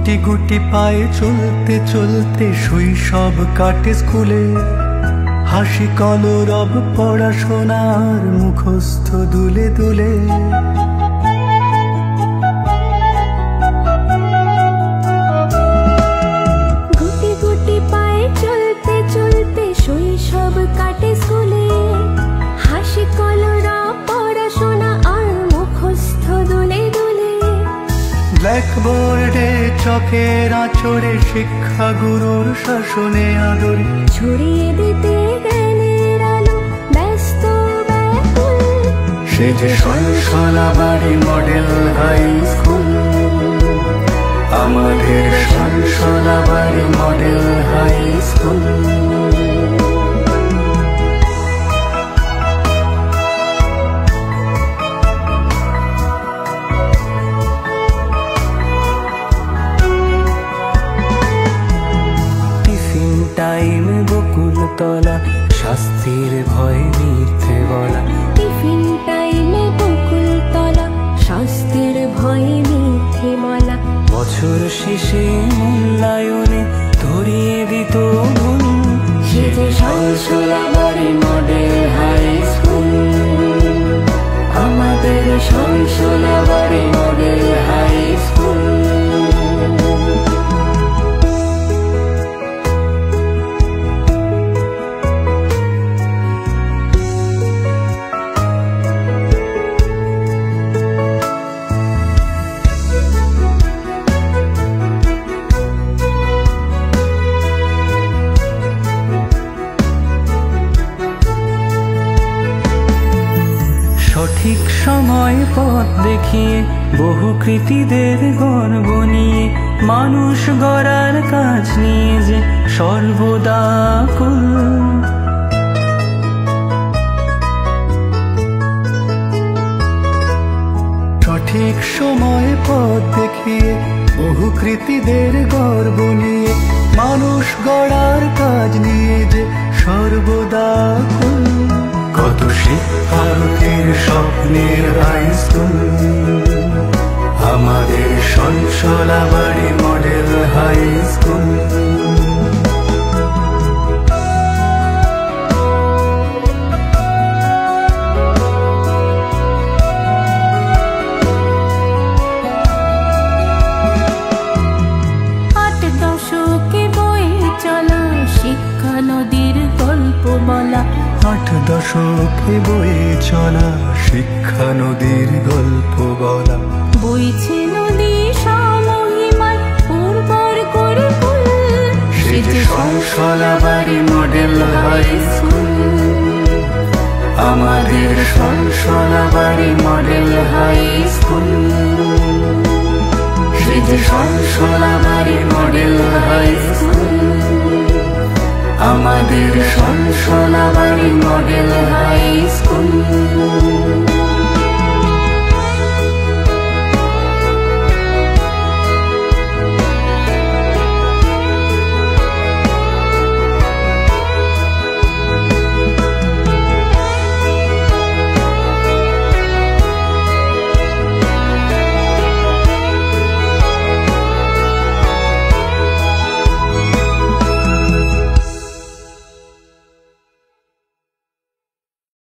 গুটি গুটি পায়ে চলতে চলতে শৈশব কাটে স্কুলে, হাসি কলরব পড়াশোনার মুখস্থ দুলে দুলে। গুটি গুটি পায়ে চলতে চলতে শৈশব কাটে স্কুলে, হাসি কলরব পড়াশোনা আর মুখস্থ দুলে দুলে। ব্ল্যাকবোর্ডে চকের আঁচড়ে শিক্ষা গুরুর শাসনে আদরে ছড়িয়ে দিতে জ্ঞানের আলো ব্যস্ত ব্যাকুল। সে যে সনসনাবাড়ি মডেল হাই স্কুল, আমাদের Sonsonabari model high school. Time Bakultala, শাস্তির ভয় মিথ্যে বলা। টিফিন টাইমে বকুলতলা, শাস্তির ভয়ে মিথ্যে বলা। বছর শেষে মূল্যায়নে ধরিয়ে দিত মন, সে যে সনসনাবাড়ি মডেল হাই স্কুল, আমাদের সনসনাবাড়ি মডেল হাই স্কুল। সঠিক সময় পথ দেখিয়ে বহু কৃতীদের গর্ব নিয়ে, মানুষ গড়ার কাজ নিয়ে যে সর্বদা কুল। সঠিক সময় পথ দেখিয়ে বহু কৃতীদের গর্ব নিয়ে, মানুষ গড়ার কাজ নিয়ে যে সর্বদা কুল। কত শিক্ষার্থীর স্বপ্নের হাই স্কুল, আমাদের সনসনাবাড়ি মডেল হাই স্কুল। আট দশকে বয়ে চলা শিক্ষা নদীর গল্প বলা। আট দশকে বয়ে চলা শিক্ষা নদীর গল্প বলা। বইছে নদী সমহিমায় উর্বর করে কুল, সে যে সনসনাবাড়ি মডেল হাই স্কুল, আমাদের সনসনাবাড়ি মডেল হাই স্কুল। সে যে সনসনাবাড়ি মডেল হাই স্কুল, আমাদের সনসনাবাড়ি মডেল হাই স্কুল।